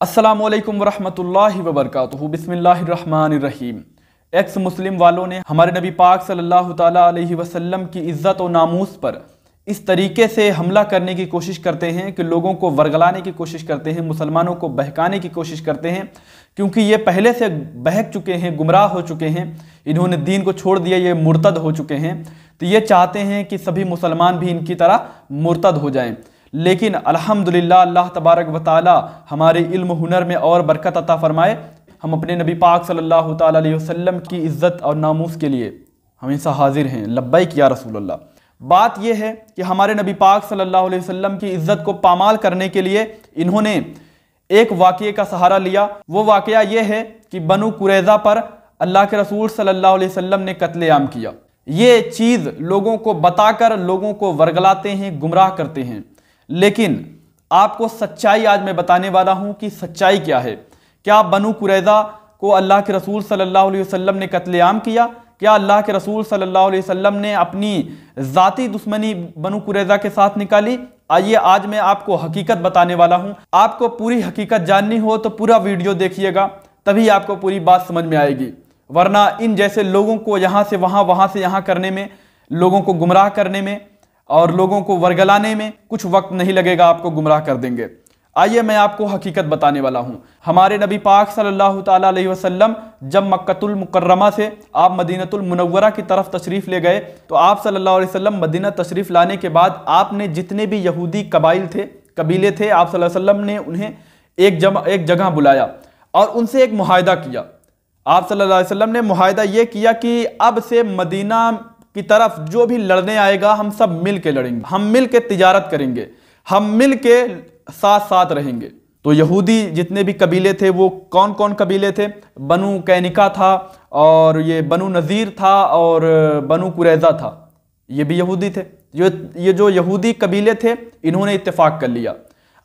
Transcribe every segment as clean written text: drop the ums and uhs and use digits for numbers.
अस्सलामुअलैकुम वरहमतुल्लाहि वबरकातुहू। बिस्मिल्लाहिर्रहमानिर्रहीम। एक्स मुस्लिम वालों ने हमारे नबी पाक सल्लल्लाहु ताला अलैहि वसल्लम की इज़्ज़त और नामूस पर इस तरीके से हमला करने की कोशिश करते हैं कि लोगों को वर्गलाने की कोशिश करते हैं, मुसलमानों को बहकाने की कोशिश करते हैं, क्योंकि ये पहले से बहक चुके हैं, गुमराह हो चुके हैं, इन्होंने दीन को छोड़ दिया, ये मुर्तद हो चुके हैं। तो ये चाहते हैं कि सभी मुसलमान भी इनकी तरह मुर्तद हो जाएं। लेकिन अल्हम्दुलिल्लाह अल्लाह तबारक व ताला हमारे इल्म हुनर में और बरकत अता फरमाए। हम अपने नबी पाक सल्लल्लाहु ताला अलैहि वसल्लम की इज़्ज़त और नामूस के लिए हमेशा हाजिर हैं। लब्बैक या रसूलल्लाह। बात यह है कि हमारे नबी पाक सल्लल्लाहु अलैहि वसल्लम की इज़्ज़त को पामाल करने के लिए इन्होंने एक वाक़ये का सहारा लिया। वो वाक़या ये है कि बनु कुरैज़ा पर अल्लाह के रसूल सल्लल्लाहु अलैहि वसल्लम ने कत्लेआम किया। ये चीज़ लोगों को बताकर लोगों को वर्गलाते हैं, गुमराह करते हैं। लेकिन आपको सच्चाई आज मैं बताने वाला हूं कि सच्चाई क्या है। क्या बनु कुरैज़ा को अल्लाह के रसूल सल्लल्लाहु अलैहि वसल्लम ने कत्लेआम किया? क्या अल्लाह के रसूल सल्लल्लाहु अलैहि वसल्लम ने अपनी ज़ाती दुश्मनी बनु कुरैज़ा के साथ निकाली? आइए आज मैं आपको हकीकत बताने वाला हूं। आपको पूरी हकीकत जाननी हो तो पूरा वीडियो देखिएगा, तभी आपको पूरी बात समझ में आएगी। वरना इन जैसे लोगों को यहाँ से वहाँ, वहाँ से यहाँ करने में, लोगों को गुमराह करने में और लोगों को वर्गलाने में कुछ वक्त नहीं लगेगा, आपको गुमराह कर देंगे। आइए मैं आपको हकीकत बताने वाला हूं। हमारे नबी पाक सल्लल्लाहु ताला अलैहि वसल्लम जब मक्कतुल मुकर्रमा से आप मदीनतुल मुनव्वरा की तरफ तशरीफ़ ले गए, तो आप सल्लल्लाहु अलैहि वसल्लम मदीना तशरीफ़ लाने के बाद आपने जितने भी यहूदी कबाइल थे, कबीले थे, आप सल्लल्लाहु अलैहि वसल्लम ने उन्हें एक जगह बुलाया और उनसे एक मुआहदा किया। आप सल्लल्लाहु अलैहि वसल्लम ने मुआहदा ये किया कि अब से मदीना की तरफ जो भी लड़ने आएगा हम सब मिल के लड़ेंगे, हम मिल के तिजारत करेंगे, हम मिल के साथ साथ रहेंगे। तो यहूदी जितने भी कबीले थे वो कौन कौन कबीले थे? बनु कैनिका था और ये बनु नज़ीर था और बनु कुरैज़ा था, ये भी यहूदी थे। ये जो यहूदी कबीले थे इन्होंने इत्तेफाक कर लिया।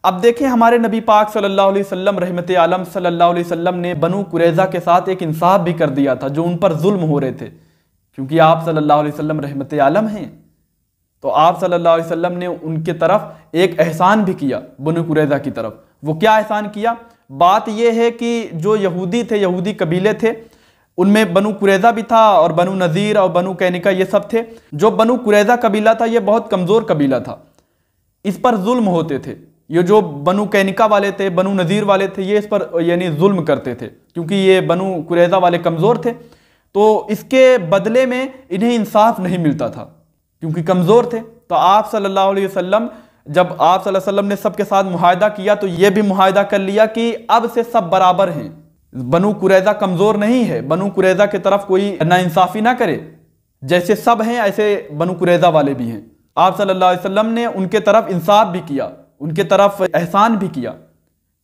अब देखें हमारे नबी पाक सल्लल्लाहु अलैहि वसल्लम रहमत आलम सल्लल्लाहु अलैहि वसल्लम ने बनु कुरैज़ा के साथ एक इंसाफ भी कर दिया था जो उन पर जुल्म हो रहे थे, क्योंकि आप सल्लल्लाहु अलैहि वसल्लम रहमत आलम हैं। तो आप सल्लल्लाहु अलैहि वसल्लम ने उनके तरफ एक एहसान भी किया बनु कुरैज़ा की तरफ। वो क्या एहसान किया? बात यह है कि जो यहूदी थे, यहूदी कबीले थे, उनमें बनु कुरैज़ा भी था और बनु नज़ीर और बनु कैनिका ये सब थे। जो बनु कुरैज़ा कबीला था ये बहुत कमज़ोर कबीला था, इस पर जुल्म होते थे। ये जो बनु कैनिका वाले थे, बनु नज़ीर वाले थे, ये इस पर यानी जुल्म करते थे, क्योंकि ये बनु कुरैज़ा वाले कमज़ोर थे। तो इसके बदले में इन्हें इंसाफ नहीं मिलता था क्योंकि कमज़ोर थे। तो आप सल्लल्लाहु अलैहि वसल्लम जब आप सल्लल्लाहु अलैहि वसल्लम ने सबके साथ मुआहदा किया तो ये भी मुआहदा कर लिया कि अब से सब बराबर हैं, बनु कुरैज़ा कमज़ोर नहीं है, बनु कुरैज़ा की तरफ कोई नाइंसाफ़ी ना करे, जैसे सब हैं ऐसे बनु कुरैज़ा वाले भी हैं। आप सल्लल्लाहु अलैहि वसल्लम ने उनके तरफ इंसाफ भी किया, उनके तरफ एहसान भी किया,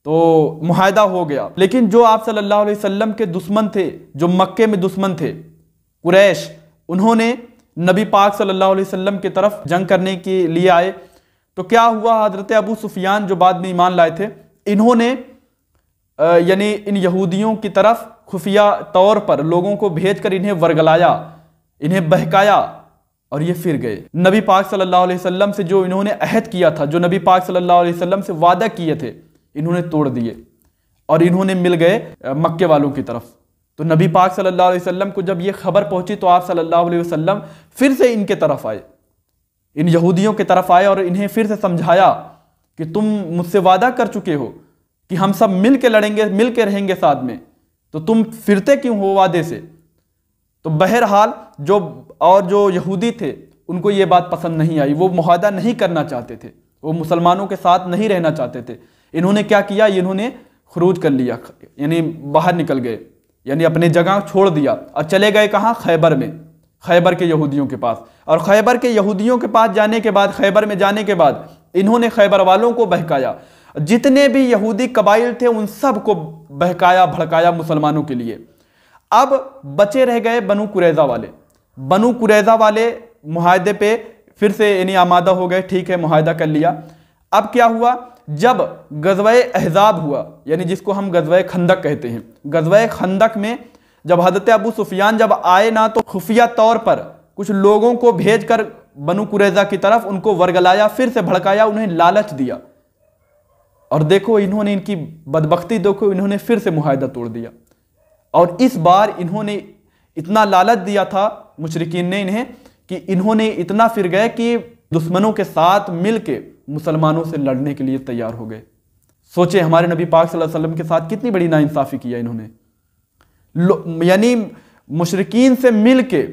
तो मुआहदा हो गया। लेकिन जो आप सल्लल्लाहु अलैहि वसल्लम के दुश्मन थे, जो मक्के में दुश्मन थे, कुरैश, उन्होंने नबी पाक सल्लल्लाहु अलैहि वसल्लम की तरफ जंग करने के लिए आए। तो क्या हुआ? हज़रत अबू सुफियान जो बाद में ईमान लाए थे, इन्होंने यानी इन यहूदियों की तरफ खुफिया तौर पर लोगों को भेजकर इन्हें वर्गलाया, इन्हें बहकाया और ये फिर गए। नबी पाक सल्लल्लाहु अलैहि वसल्लम से जो इन्होंने अहद किया था, जो नबी पाक सल्लल्लाहु अलैहि वसल्लम से वादा किए थे, इन्होंने तोड़ दिए और इन्होंने मिल गए मक्के वालों की तरफ। तो नबी पाक सल्लल्लाहु अलैहि वसल्लम को जब ये खबर पहुंची तो आप सल्लल्लाहु अलैहि वसल्लम फिर से इनके तरफ आए, इन यहूदियों की तरफ आए और इन्हें फिर से समझाया कि तुम मुझसे वादा कर चुके हो कि हम सब मिल के लड़ेंगे, मिल के रहेंगे साथ में, तो तुम फिरते क्यों हो वादे से? तो बहरहाल जो यहूदी थे उनको ये बात पसंद नहीं आई, वो मुआहदा नहीं करना चाहते थे, वो मुसलमानों के साथ नहीं रहना चाहते थे। इन्होंने क्या किया? इन्होंने खुरूज कर लिया, यानी बाहर निकल गए, यानी अपनी जगह छोड़ दिया और चले गए कहाँ? खैबर में, खैबर के यहूदियों के पास। और खैबर के यहूदियों के पास जाने के बाद, खैबर में जाने के बाद इन्होंने खैबर वालों को बहकाया, जितने भी यहूदी कबाइल थे उन सब को बहकाया, भड़काया मुसलमानों के लिए। अब बचे रह गए बनु कुरैज़ा वाले। बनु कुरैज़ा वाले मुआहदे पे फिर से यानी आमादा हो गए, ठीक है मुआहदा कर लिया। अब क्या हुआ? जब गज़वे अहज़ाब हुआ, यानी जिसको हम गज़वे खंदक कहते हैं, गज़वे खंदक में जब हज़रत अबू सुफियान जब आए ना, तो खुफिया तौर पर कुछ लोगों को भेजकर बनु कुरैज़ा की तरफ उनको वर्गलाया, फिर से भड़काया, उन्हें लालच दिया اور دیکھو انہوں نے ان کی بدبختی دیکھو، انہوں نے پھر سے معاہدہ توڑ دیا، اور اس بار انہوں نے اتنا لالچ دیا تھا مشرکین نے انہیں کہ انہوں نے اتنا پھر گئے کہ دشمنوں کے ساتھ مل کے مسلمانوں سے لڑنے کے لیے تیار ہو گئے۔ سوچے ہمارے نبی پاک صلی اللہ علیہ وسلم کے ساتھ کتنی بڑی ناانصافی کیا انہوں نے، یعنی مشرکین سے مل کے،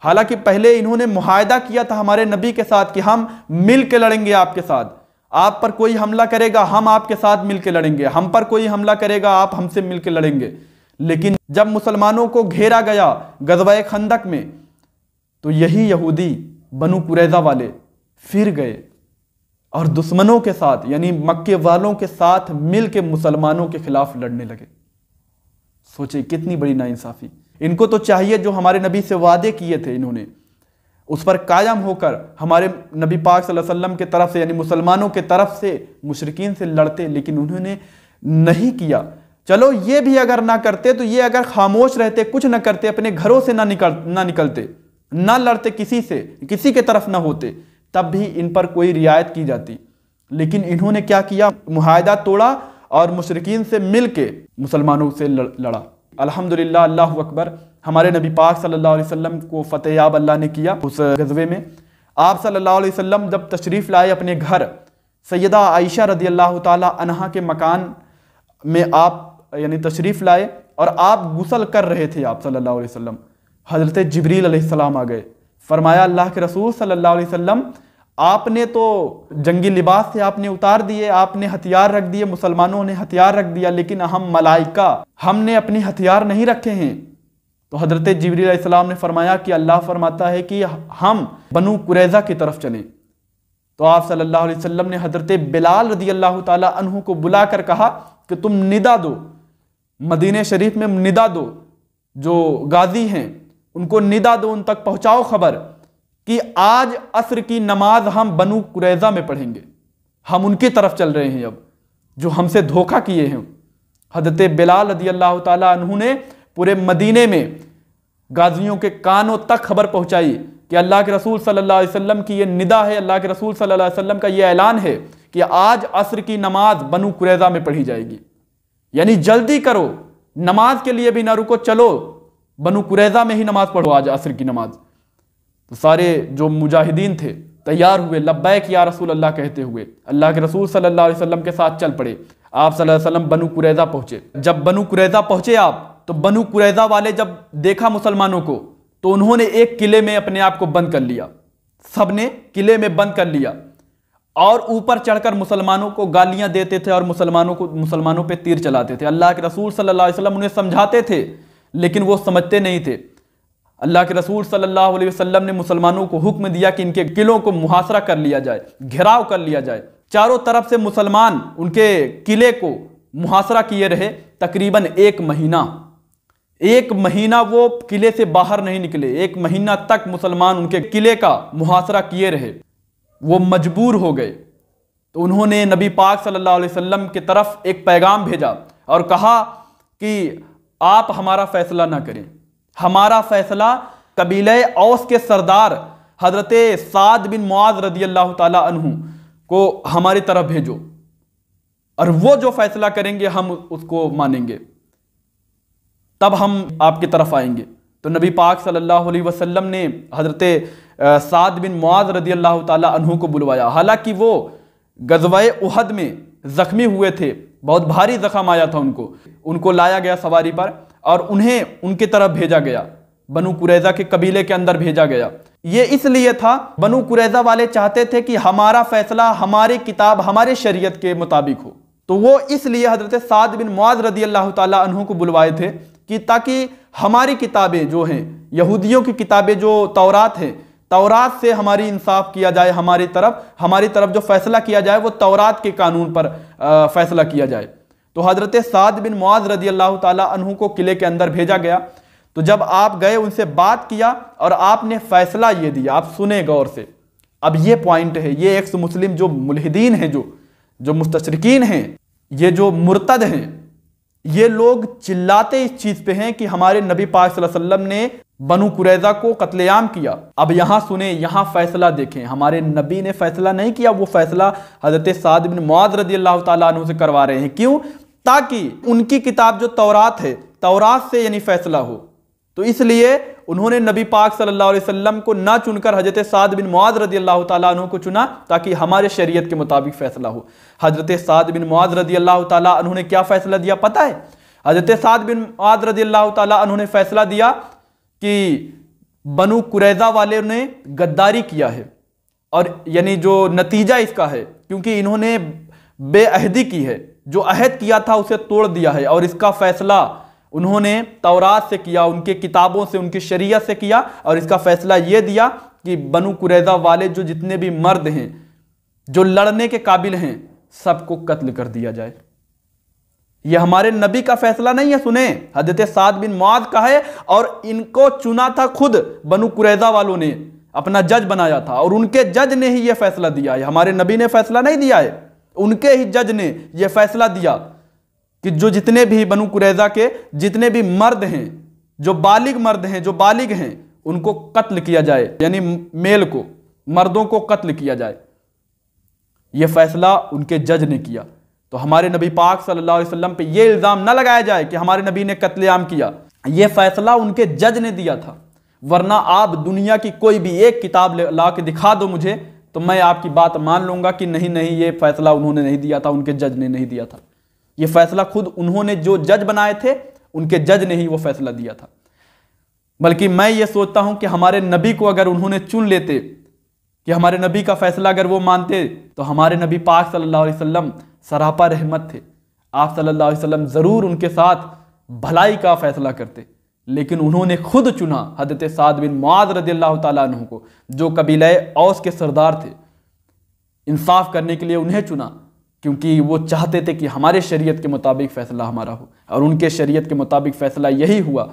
حالانکہ پہلے انہوں نے معاہدہ کیا تھا ہمارے نبی کے ساتھ کہ ہم مل کے لڑیں گے آپ کے ساتھ، آپ پر کوئی حملہ کرے گا ہم آپ کے ساتھ مل کے لڑیں گے، ہم پر کوئی حملہ کرے گا آپ ہم سے مل کے لڑیں گے۔ لیکن جب مسلمانوں کو گھیرا گیا غزوہ خندق میں، تو یہی یہودی بنو قریظہ والے پھر گئے اور دشمنوں کے ساتھ یعنی مکے والوں کے ساتھ مل کے مسلمانوں کے خلاف لڑنے لگے۔ سوچے کتنی بڑی ناانصافی۔ ان کو تو چاہیے جو ہمارے نبی سے وعدے کیے تھے انہوں نے اس پر قائم ہو کر ہمارے نبی پاک صلی اللہ علیہ وسلم کے طرف سے یعنی مسلمانوں کے طرف سے مشرکین سے لڑتے، لیکن انہوں نے نہیں کیا۔ چلو یہ بھی اگر نہ کرتے تو یہ اگر خاموش رہتے، کچھ نہ کرتے، اپنے گھروں سے نہ نکلتے، نہ لڑتے کسی سے، کسی کے طرف نہ ہوتے، تب بھی ان پر کوئی رعایت کی جاتی۔ لیکن انہوں نے کیا کیا؟ معاہدہ توڑا اور مشرکین سے مل کے مسلمانوں سے لڑا۔ الحمدللہ، اللہ اکبر، ہمارے نبی پاک صلی اللہ علیہ وسلم کو فتح یاب اللہ نے کیا اس غزوے میں۔ آپ صلی اللہ علیہ وسلم جب تشریف لائے اپنے گھر، سیدہ عائشہ رضی اللہ تعالی عنہا کے مکان میں آپ یعنی تشریف لائے اور آپ غسل کر رہے تھے آپ صلی اللہ علیہ وسلم۔ حضرت جبریل علیہ السلام آ گئے، فرمایا اللہ کے رسول صلی اللہ علیہ وسلم آپ نے تو جنگی لباس سے آپ نے اتار دیے، آپ نے ہتھیار رکھ دیے، مسلمانوں نے ہتھیار رکھ دیا، لیکن ہم ملائکہ ہم نے اپنی ہتھیار نہیں رکھے ہیں۔ تو حضرت جبریل علیہ السلام نے فرمایا کہ اللہ فرماتا ہے کہ ہم بنو قریظہ کی طرف چلیں۔ تو آپ صلی اللہ علیہ وسلم نے حضرت بلال رضی اللہ تعالی عنہ کو بلا کر کہا کہ تم ندا دو، مدینہ شریف میں ندا دو، جو غازی ہیں ان کو ندا دو، ان تک پہنچاؤ خبر کہ آج عصر کی نماز ہم بنو قریظہ میں پڑھیں گے، ہم ان کی طرف چل رہے ہیں اب جو ہم سے دھوکہ کیے ہیں۔ حضرت بلال رضی اللہ تعالیٰ عنہ نے پورے مدینے میں غازیوں کے کانوں تک خبر پہنچائی کہ اللہ کے رسول صلی اللہ علیہ وسلم کی یہ ندا ہے، اللہ کے رسول صلی اللہ علیہ وسلم کا یہ اعلان ہے کہ آج عصر کی نماز بنو قریظہ میں پڑھی جائے گی، یعنی جلدی کرو، نماز کے لیے بھی نہ رکو، چلو بنو قریظہ میں ہی نماز پڑھو آج عصر کی نماز۔ تو سارے جو مجاہدین تھے تیار ہوئے، لبیک یا رسول اللہ کہتے ہوئے اللہ کے رسول صلی اللہ علیہ وسلم کے ساتھ چل پڑے۔ آپ صلی اللہ علیہ وسلم بنو قریظہ پہنچے۔ جب بنو قریظہ پہنچے آپ، تو بنو قریظہ والے جب دیکھا مسلمانوں کو تو انہوں نے ایک قلعے میں اپنے آپ کو بند کر لیا، سب نے قلعے میں بند کر لیا اور اوپر چڑھ کر مسلمانوں کو گالیاں دیتے تھے اور مسلمانوں پہ تیر چلاتے تھے۔ اللہ کے رسول صلی اللہ علیہ وسلم انہیں سمجھاتے تھے لیکن وہ سمجھتے نہیں تھے۔ اللہ کے رسول صلی اللہ علیہ وسلم نے مسلمانوں کو حکم دیا کہ ان کے قلعوں کو محاصرہ کر لیا جائے، گھیراؤ کر لیا جائے۔ چاروں طرف سے مسلمان ان کے قلعے کو محاصرہ کیے رہے تقریباً ایک مہینہ وہ قلعے سے باہر نہیں نکلے، ایک مہینہ تک مسلمان ان کے قلعے کا محاصرہ کیے رہے۔ وہ مجبور ہو گئے تو انہوں نے نبی پاک صلی اللہ علیہ وسلم کی طرف ایک پیغام بھیجا اور کہا کہ آپ ہمارا فیصلہ نہ کریں، ہمارا فیصلہ قبیلہ اوس کے سردار حضرت سعد بن معاذ رضی اللہ تعالی عنہ کو ہماری طرف بھیجو، اور وہ جو فیصلہ کریں گے ہم اس کو مانیں گے، تب ہم آپ کی طرف آئیں گے۔ تو نبی پاک صلی اللہ علیہ وسلم نے حضرت سعد بن معاذ رضی اللہ تعالی عنہ کو بلوایا۔ حالانکہ وہ غزوہ احد میں زخمی ہوئے تھے، بہت بھاری زخم آیا تھا ان کو لایا گیا سواری پر اور انہیں ان کی طرف بھیجا گیا، بنو قریظہ کے قبیلے کے اندر بھیجا گیا۔ یہ اس لیے تھا، بنو قریظہ والے چاہتے تھے کہ ہمارا فیصلہ ہماری کتاب ہمارے شریعت کے مطابق ہو، تو وہ اس لیے حضرت سعد بن معاذ رضی اللہ تعالی عنہ کو بلوائے تھے کہ تاکہ ہماری کتابیں جو ہیں، یہودیوں کی کتابیں جو تورات ہیں، تورات سے ہماری انصاف کیا جائے، ہماری طرف جو فیصلہ کیا جائے وہ تورات کے قانون پر فیصلہ کیا جائے۔ تو حضرت سعد بن معاذ رضی اللہ تعالی عنہ کو قلعے کے اندر بھیجا گیا۔ تو جب آپ گئے، ان سے بات کیا اور آپ نے فیصلہ یہ دیا، آپ سنیں غور سے۔ اب یہ پوائنٹ ہے، یہ ایکس مسلم جو ملحدین ہیں، جو مستشرکین ہیں، یہ جو مرتد ہیں، یہ لوگ چلاتے اس چیز پہ ہیں کہ ہمارے نبی پاک صلی اللہ علیہ وسلم نے बनु कुरैजा को कत्लेआम किया। अब यहाँ सुने, यहाँ फैसला देखें, हमारे नबी ने फैसला नहीं किया, वो फैसला हजरत साद बिन मुआज रदी अल्लाह ताला अन्हु से करवा रहे हैं। क्यों? ताकि उनकी किताब जो तौरात है, तौरात से यानी फैसला हो। तो इसलिए उन्होंने नबी पाक सल्लल्लाहु अलैहि वसल्लम को ना चुनकर हजरत साद बिन मुआज रदी अल्लाह ताला अन्हु को चुना, ताकि हमारे शरीयत के मुताबिक फैसला हो। हजरत साद बिन मुआज रदी अल्लाह ताला अन्हु ने क्या फैसला दिया पता है? हजरत साद बिन मुआज रदी अल्लाह ताला अन्हु ने फैसला दिया कि बनु कुरैजा वाले ने गद्दारी किया है, और यानी जो नतीजा इसका है, क्योंकि इन्होंने बेअहदी की है, जो अहद किया था उसे तोड़ दिया है, और इसका फैसला उन्होंने तौरात से किया, उनके किताबों से, उनकी शरीयत से किया। और इसका फैसला यह दिया कि बनु कुरैजा वाले जो जितने भी मर्द हैं, जो लड़ने के काबिल हैं, सबको कत्ल कर दिया जाए। यह हमारे नबी का फैसला नहीं है, सुने, हजरत साद बिन मुआज का है, और इनको चुना था खुद बनु कुरैजा वालों ने, अपना जज बनाया था, और उनके जज ने ही यह फैसला दिया है। हमारे नबी ने फैसला नहीं दिया है, उनके ही जज ने यह फैसला दिया कि जो जितने भी बनु कुरैजा के जितने भी मर्द हैं, जो बालिग मर्द हैं, जो बालिग हैं, उनको कत्ल किया जाए, यानी मेल को, मर्दों को कत्ल किया जाए। यह फैसला उनके जज ने किया। तो हमारे नबी पाक सल्लल्लाहु अलैहि वसल्लम पे यह इल्जाम न लगाया जाए कि हमारे नबी ने कत्लेआम किया। यह फैसला उनके जज ने दिया था। वरना आप दुनिया की कोई भी एक किताब ला के दिखा दो मुझे, तो मैं आपकी बात मान लूंगा कि नहीं नहीं, ये फैसला उन्होंने नहीं दिया था, उनके जज ने नहीं दिया था। ये फैसला खुद उन्होंने जो जज बनाए थे, उनके जज ने ही वो फैसला दिया था। बल्कि मैं ये सोचता हूं कि हमारे नबी को अगर उन्होंने चुन लेते, कि हमारे नबी का फैसला अगर वो मानते, तो हमारे नबी पाक सल्लल्लाहु अलैहि वसल्लम सरापा रहमत थे। आप सल्लल्लाहु अलैहि वसल्लम जरूर उनके साथ भलाई का फैसला करते। लेकिन उन्होंने खुद चुना हजरत साद बिन मुआज रदियल्लाहु ताला अन्हु को, जो कबीला औस के सरदार थे। इंसाफ करने के लिए उन्हें चुना, क्योंकि वो चाहते थे कि हमारे शरीयत के मुताबिक फैसला हमारा हो। और उनके शरीयत के मुताबिक फैसला यही हुआ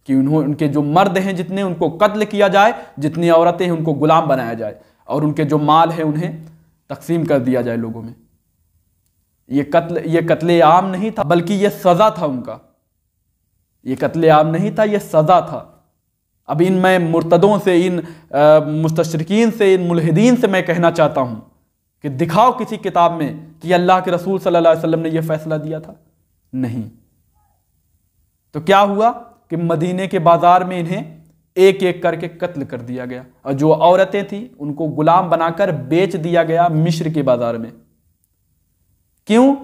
कि उनके जो मर्द हैं जितने, उनको कत्ल किया जाए, जितनी औरतें हैं उनको गुलाम बनाया जाए, और उनके जो माल है उन्हें तकसीम कर दिया जाए लोगों में। ये कत्ले आम नहीं था, बल्कि ये सज़ा था उनका। ये कत्ले आम नहीं था, ये सज़ा था। अब इन मैं मुर्तदों से, इन मुस्तशरिकीन से, इन मुल्हिदीन से मैं कहना चाहता हूँ कि दिखाओ किसी किताब में कि अल्लाह के रसूल सल्लल्लाहु अलैहि वसल्लम ने यह फैसला दिया था। नहीं। तो क्या हुआ कि मदीने के बाजार में इन्हें एक एक करके कत्ल कर दिया गया, और जो औरतें थी उनको गुलाम बनाकर बेच दिया गया मिस्र के बाजार में। क्यों?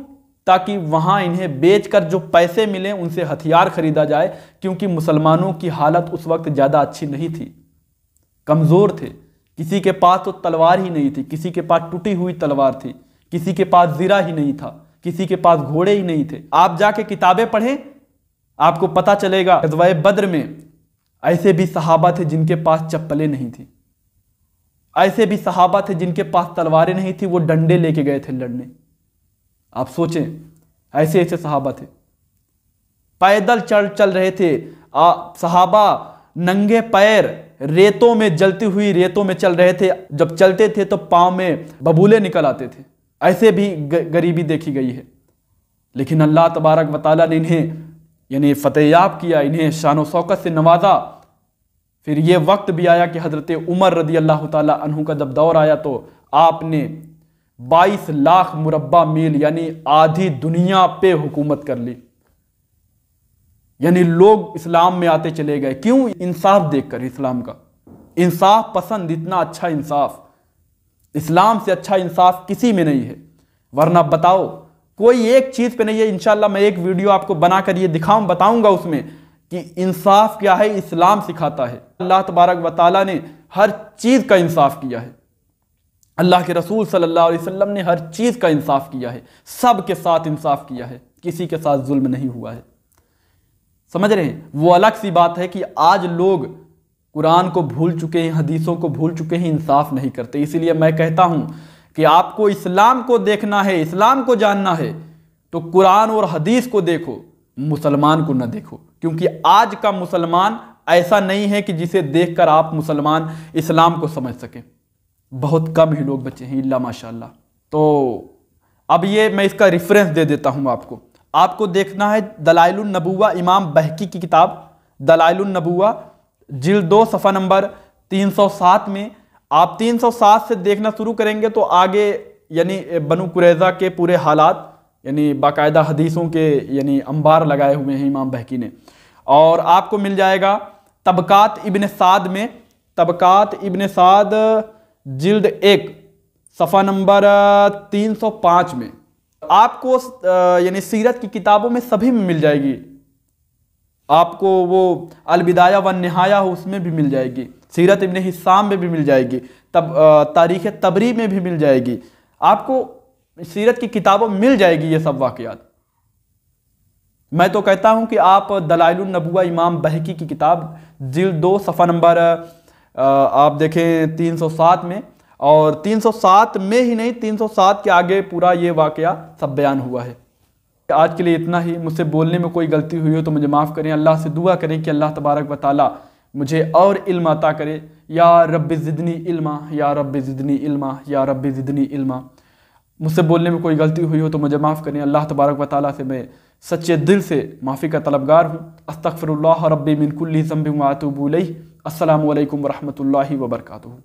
ताकि वहां इन्हें बेचकर जो पैसे मिले उनसे हथियार खरीदा जाए, क्योंकि मुसलमानों की हालत उस वक्त ज्यादा अच्छी नहीं थी, कमजोर थे। किसी के पास तो तलवार ही नहीं थी, किसी के पास टूटी हुई तलवार थी, किसी के पास जीरा ही नहीं था, किसी के पास घोड़े ही नहीं थे। आप जाके किताबें पढ़ें, आपको पता चलेगा ग़ज़वा बद्र में ऐसे भी सहाबा थे जिनके पास चप्पलें नहीं थी, ऐसे भी सहाबा थे जिनके पास तलवारें नहीं थी, वो डंडे लेके गए थे लड़ने। आप सोचें, ऐसे ऐसे सहाबा थे, पैदल चल रहे थे सहाबा, नंगे पैर रेतों में, जलती हुई रेतों में चल रहे थे। जब चलते थे तो पाँव में बबूले निकल आते थे। ऐसे भी गरीबी देखी गई है। लेकिन अल्लाह तबारक व तआला ने इन्हें यानी फतेहयाब किया, इन्हें शान शौकत से नवाजा। फिर ये वक्त भी आया कि हज़रत उमर रदी अल्लाह ताला अन्हु का जब दौर आया, तो आपने 22 लाख मुरब्बा मील यानी आधी दुनिया पे हुकूमत कर ली। यानी लोग इस्लाम में आते चले गए। क्यों? इंसाफ देखकर। इस्लाम का इंसाफ पसंद, इतना अच्छा इंसाफ, इस्लाम से अच्छा इंसाफ किसी में नहीं है। वरना बताओ, कोई एक चीज पे नहीं है। इंशाल्लाह मैं एक वीडियो आपको बनाकर ये बताऊंगा उसमें कि इंसाफ क्या है, इस्लाम सिखाता है। अल्लाह तबारक व तआला ने हर चीज का इंसाफ किया है। अल्लाह के रसूल सल्लल्लाहु अलैहि वसल्लम ने हर चीज का इंसाफ किया है, सब के साथ इंसाफ किया है, किसी के साथ जुल्म नहीं हुआ है। समझ रहे हैं? वो अलग सी बात है कि आज लोग कुरान को भूल चुके हैं, हदीसों को भूल चुके हैं, इंसाफ नहीं करते। इसीलिए मैं कहता हूं कि आपको इस्लाम को देखना है, इस्लाम को जानना है, तो कुरान और हदीस को देखो, मुसलमान को न देखो। क्योंकि आज का मुसलमान ऐसा नहीं है कि जिसे देखकर आप मुसलमान इस्लाम को समझ सकें। बहुत कम ही लोग बचे हैं, इल्ला माशाअल्लाह। तो अब ये मैं इसका रेफरेंस दे देता हूं आपको देखना है दलाइलुन नबुव्वा, इमाम बहकी की किताब दलाइलुन नबुव्वा, जिल्द 2 सफ़ा नंबर 307 में। आप 307 से देखना शुरू करेंगे तो आगे यानी बनु कुरैज़ा के पूरे हालात यानी बाकायदा हदीसों के यानी अंबार लगाए हुए हैं इमाम बहकी ने। और आपको मिल जाएगा तबकात इब्न साद में, तबकात इब्न साद जिल्द 1 सफ़ा नंबर 305 में। आपको यानी सीरत की किताबों में सभी में मिल जाएगी, आपको वो अलबिदाया व निहाया हो उसमें भी मिल जाएगी, सीरत इब्न हिस्साम में भी मिल जाएगी, तब तारीख़ तबरी में भी मिल जाएगी, आपको सीरत की किताबों में मिल जाएगी ये सब वाक़यात। मैं तो कहता हूँ कि आप दलाइलुन नबुव्वा इमाम बहकी की किताब जिल्द 2 सफ़ा नंबर आप देखें 307 में, और 307 में ही नहीं 307 के आगे पूरा ये वाक़या सब बयान हुआ है। आज के लिए इतना ही। मुझसे बोलने में कोई गलती हुई हो तो मुझे माफ़ करें। अल्लाह से दुआ करें कि अल्लाह तबारक व तआला मुझे और इल्म अता करे। या रब्बि ज़िदनी इल्मा, या रब्बि ज़िदनी इल्मा, या रब्बि ज़िदनी इल्मा। मुझसे बोलने में कोई गलती हुई हो तो मुझे माफ़ करें। अल्लाह तबारक व तआला से मैं सच्चे दिल से माफ़ी का तलबगार हूँ। अस्तग़फ़िरुल्लाह रब्बी मिन कुल्ली ज़ंबिन व अतूबु इलैह। अस्सलामु अलैकुम व रहमतुल्लाहि व बरकातुहू।